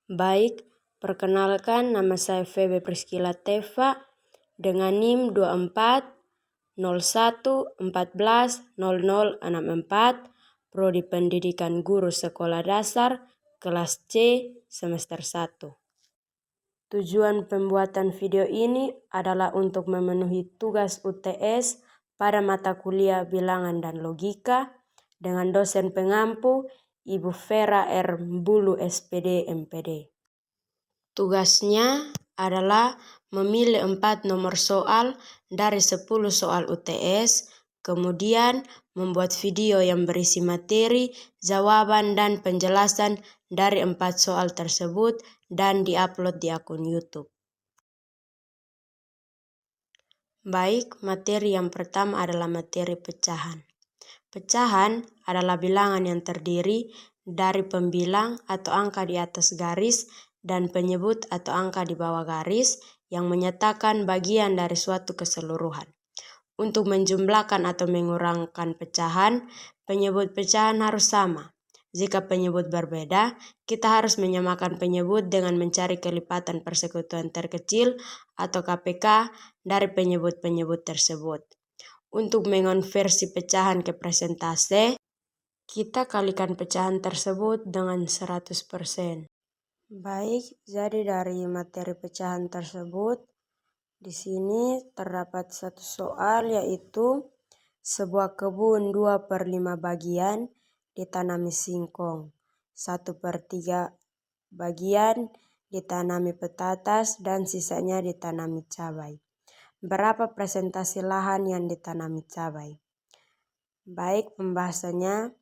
Baik, perkenalkan nama saya Febe Priscilla Teva dengan NIM 2401140064, Prodi Pendidikan Guru Sekolah Dasar, kelas C, semester 1. Tujuan pembuatan video ini adalah untuk memenuhi tugas UTS pada mata kuliah Bilangan dan Logika dengan dosen pengampu Ibu Vera R. Mbulu SPD MPD. Tugasnya adalah memilih 4 nomor soal dari 10 soal UTS, kemudian membuat video yang berisi materi, jawaban, dan penjelasan dari 4 soal tersebut dan diupload di akun YouTube. Baik, materi yang pertama adalah materi pecahan. Pecahan adalah bilangan yang terdiri dari pembilang atau angka di atas garis dan penyebut atau angka di bawah garis yang menyatakan bagian dari suatu keseluruhan. Untuk menjumlahkan atau mengurangkan pecahan, penyebut pecahan harus sama. Jika penyebut berbeda, kita harus menyamakan penyebut dengan mencari kelipatan persekutuan terkecil atau KPK dari penyebut-penyebut tersebut. Untuk mengonversi pecahan ke persentase, kita kalikan pecahan tersebut dengan 100%. Baik, jadi dari materi pecahan tersebut, di sini terdapat satu soal yaitu sebuah kebun 2/5 bagian ditanami singkong, 1/3 bagian ditanami petatas dan sisanya ditanami cabai. Berapa presentasi lahan yang ditanami cabai? Baik, pembahasannya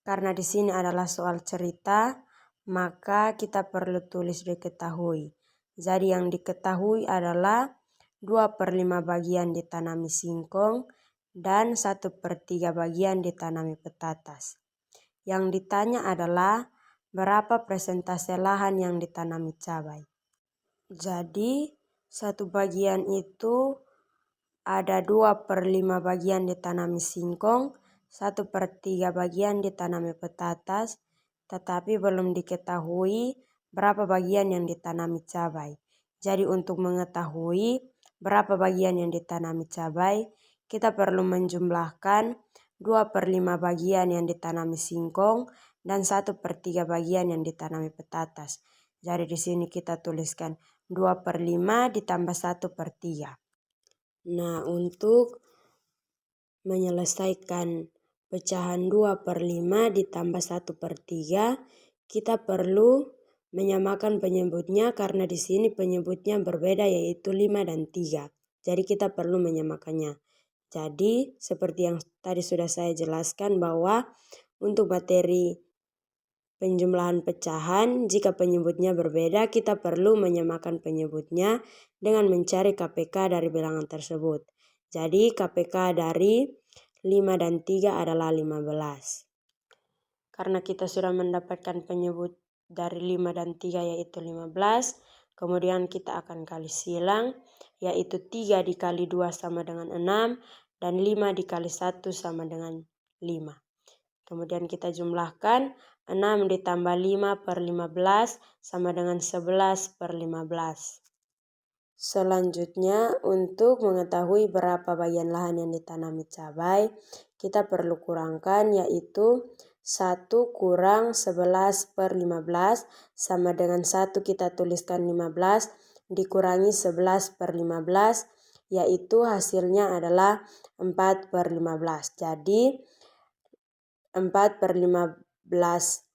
karena di sini adalah soal cerita, maka kita perlu tulis diketahui. Jadi yang diketahui adalah 2/5 bagian ditanami singkong dan 1/3 bagian ditanami petatas. Yang ditanya adalah berapa presentase lahan yang ditanami cabai. Jadi 1 bagian itu ada 2/5 bagian ditanami singkong, 1/3 bagian ditanami petatas, tetapi belum diketahui berapa bagian yang ditanami cabai. Jadi untuk mengetahui berapa bagian yang ditanami cabai, kita perlu menjumlahkan 2/5 bagian yang ditanami singkong dan 1/3 bagian yang ditanami petatas. Jadi di sini kita tuliskan 2/5 ditambah 1/3. Nah, untuk menyelesaikan pecahan 2/5 ditambah 1/3, kita perlu menyamakan penyebutnya karena di sini penyebutnya berbeda yaitu 5 dan 3. Jadi kita perlu menyamakannya. Jadi seperti yang tadi sudah saya jelaskan bahwa untuk materi penjumlahan pecahan, jika penyebutnya berbeda, kita perlu menyamakan penyebutnya dengan mencari KPK dari bilangan tersebut. Jadi KPK dari 5 dan 3 adalah 15. Karena kita sudah mendapatkan penyebut dari 5 dan 3 yaitu 15, kemudian kita akan kali silang, yaitu 3 dikali 2 sama dengan 6, dan 5 dikali 1 sama dengan 5. Kemudian kita jumlahkan, 6 ditambah 5/15 sama dengan 11/15. Selanjutnya, untuk mengetahui berapa bagian lahan yang ditanami cabai, kita perlu kurangkan yaitu 1 kurang 11/15 sama dengan 1 kita tuliskan 15 dikurangi 11/15, yaitu hasilnya adalah 4/15. Jadi 4/15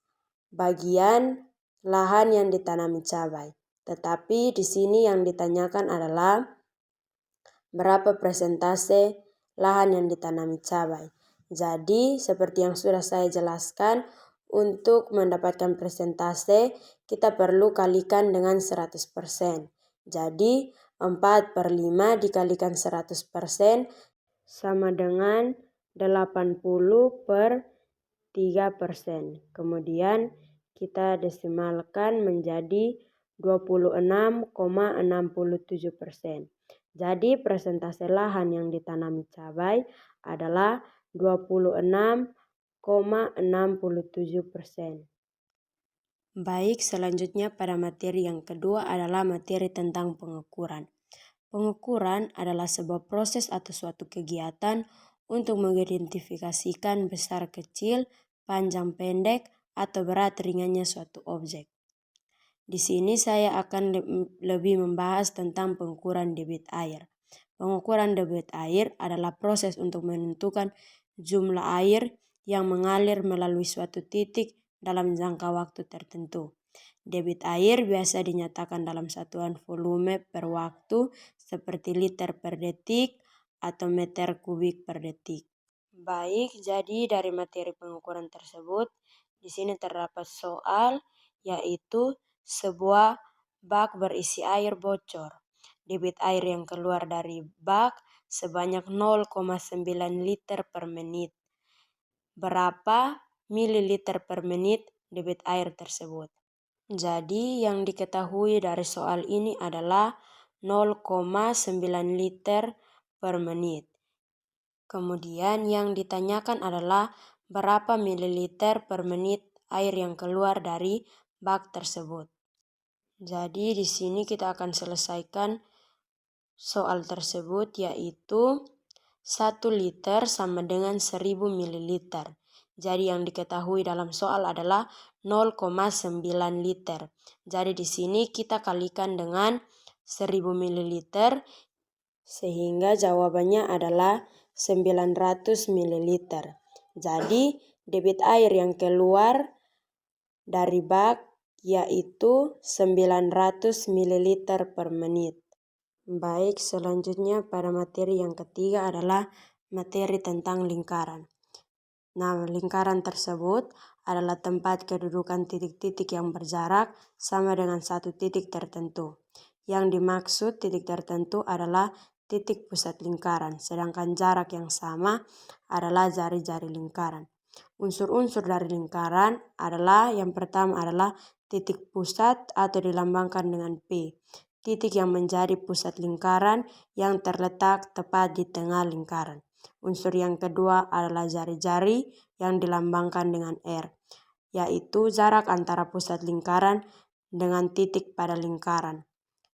bagian lahan yang ditanami cabai. Tetapi di sini yang ditanyakan adalah berapa persentase lahan yang ditanami cabai. Jadi seperti yang sudah saya jelaskan, untuk mendapatkan persentase kita perlu kalikan dengan 100%. Jadi 4/5 dikalikan 100% sama dengan 80/3%. Kemudian kita desimalkan menjadi 26,67%. Jadi persentase lahan yang ditanami cabai adalah 26,67%. Baik, selanjutnya pada materi yang kedua adalah materi tentang pengukuran. Pengukuran adalah sebuah proses atau suatu kegiatan untuk mengidentifikasikan besar kecil, panjang pendek, atau berat ringannya suatu objek. Di sini saya akan lebih membahas tentang pengukuran debit air. Pengukuran debit air adalah proses untuk menentukan jumlah air yang mengalir melalui suatu titik dalam jangka waktu tertentu. Debit air biasa dinyatakan dalam satuan volume per waktu seperti liter per detik atau meter kubik per detik. Baik, jadi dari materi pengukuran tersebut, di sini terdapat soal yaitu sebuah bak berisi air bocor. Debit air yang keluar dari bak sebanyak 0,9 liter per menit. Berapa mililiter per menit debit air tersebut? Jadi yang diketahui dari soal ini adalah 0,9 liter per menit. Kemudian yang ditanyakan adalah berapa mililiter per menit air yang keluar dari bak tersebut. Jadi di sini kita akan selesaikan soal tersebut yaitu 1 liter sama dengan 1000 mililiter. Jadi yang diketahui dalam soal adalah 0,9 liter. Jadi di sini kita kalikan dengan 1000 mililiter sehingga jawabannya adalah 900 mililiter. Jadi debit air yang keluar dari bak yaitu 900 mililiter per menit. Baik, selanjutnya pada materi yang ketiga adalah materi tentang lingkaran. Nah, lingkaran tersebut adalah tempat kedudukan titik-titik yang berjarak sama dengan satu titik tertentu. Yang dimaksud titik tertentu adalah titik pusat lingkaran, sedangkan jarak yang sama adalah jari-jari lingkaran. Unsur-unsur dari lingkaran adalah yang pertama adalah titik pusat atau dilambangkan dengan P. Titik yang menjadi pusat lingkaran yang terletak tepat di tengah lingkaran. Unsur yang kedua adalah jari-jari yang dilambangkan dengan R, yaitu jarak antara pusat lingkaran dengan titik pada lingkaran.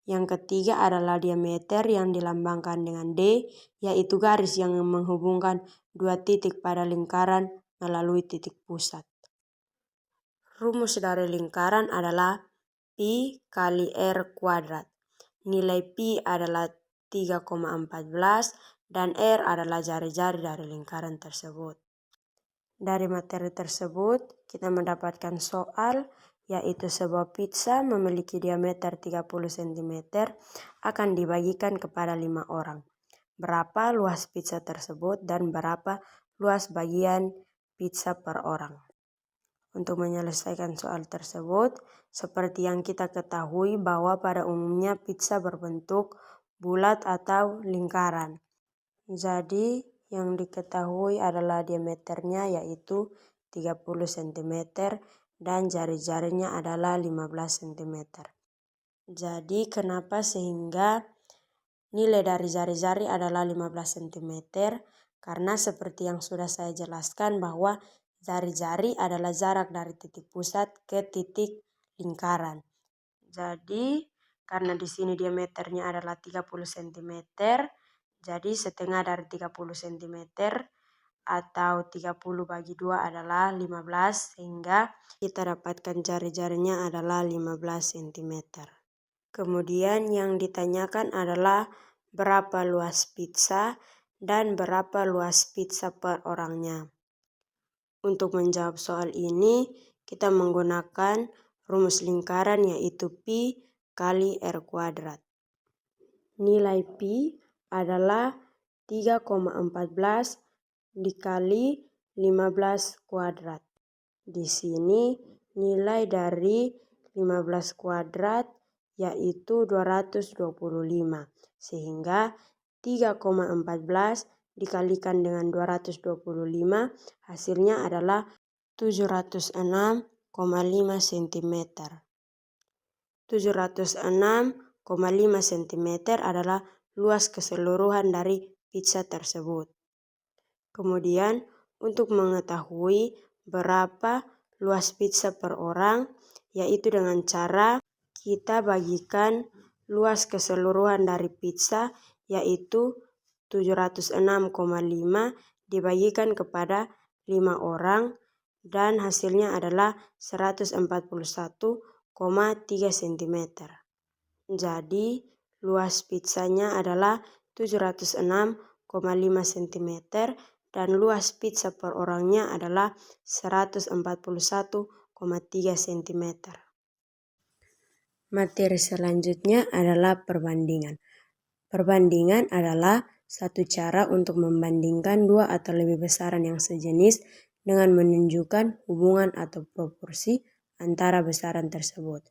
Yang ketiga adalah diameter yang dilambangkan dengan D, yaitu garis yang menghubungkan dua titik pada lingkaran melalui titik pusat. Rumus dari lingkaran adalah Pi kali R kuadrat. Nilai Pi adalah 3,14 dan R adalah jari-jari dari lingkaran tersebut. Dari materi tersebut, kita mendapatkan soal yaitu sebuah pizza memiliki diameter 30 cm akan dibagikan kepada 5 orang. Berapa luas pizza tersebut dan berapa luas bagian pizza per orang? Untuk menyelesaikan soal tersebut, seperti yang kita ketahui bahwa pada umumnya pizza berbentuk bulat atau lingkaran. Jadi yang diketahui adalah diameternya yaitu 30 cm dan jari-jarinya adalah 15 cm. Jadi kenapa sehingga nilai dari jari-jari adalah 15 cm? Karena seperti yang sudah saya jelaskan bahwa jari-jari adalah jarak dari titik pusat ke titik lingkaran. Jadi karena di sini diameternya adalah 30 cm, jadi setengah dari 30 cm atau 30 bagi 2 adalah 15, sehingga kita dapatkan jari-jarinya adalah 15 cm. Kemudian yang ditanyakan adalah berapa luas pizza dan berapa luas pizza per orangnya. Untuk menjawab soal ini, kita menggunakan rumus lingkaran yaitu Pi kali R kuadrat. Nilai Pi adalah 3,14 dikali 15 kuadrat. Di sini nilai dari 15 kuadrat yaitu 225. Sehingga 3,14 dikalikan dengan 225 hasilnya adalah 706,5 cm. 706,5 cm adalah luas keseluruhan dari pizza tersebut. Kemudian untuk mengetahui berapa luas pizza per orang, yaitu dengan cara kita bagikan luas keseluruhan dari pizza, yaitu 706,5 dibagikan kepada 5 orang, dan hasilnya adalah 141,3 cm. Jadi luas pizzanya adalah 706,5 cm dan luas pizza per orangnya adalah 141,3 cm. Materi selanjutnya adalah perbandingan. Perbandingan adalah satu cara untuk membandingkan dua atau lebih besaran yang sejenis dengan menunjukkan hubungan atau proporsi antara besaran tersebut.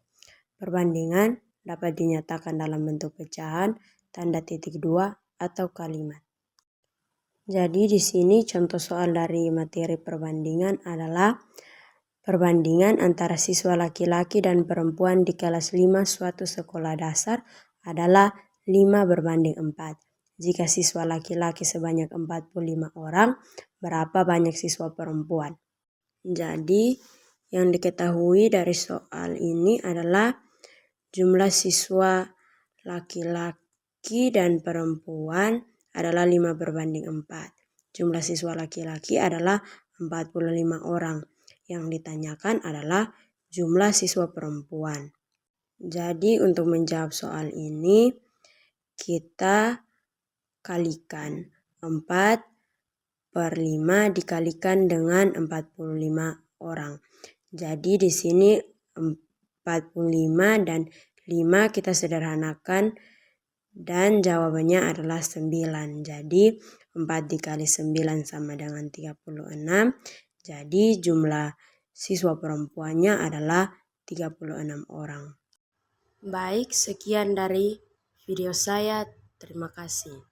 Perbandingan dapat dinyatakan dalam bentuk pecahan, tanda titik dua, atau kalimat. Jadi di sini contoh soal dari materi perbandingan adalah perbandingan antara siswa laki-laki dan perempuan di kelas 5 suatu sekolah dasar adalah 5:4. Jika siswa laki-laki sebanyak 45 orang, berapa banyak siswa perempuan? Jadi yang diketahui dari soal ini adalah jumlah siswa laki-laki dan perempuan adalah 5:4. Jumlah siswa laki-laki adalah 45 orang. Yang ditanyakan adalah jumlah siswa perempuan. Jadi untuk menjawab soal ini, kita kalikan 4/5 dikalikan dengan 45 orang. Jadi di sini 45 dan 5 kita sederhanakan dan jawabannya adalah 9. Jadi 4 dikali 9 sama dengan 36. Jadi jumlah siswa perempuannya adalah 36 orang. Baik, sekian dari video saya. Terima kasih.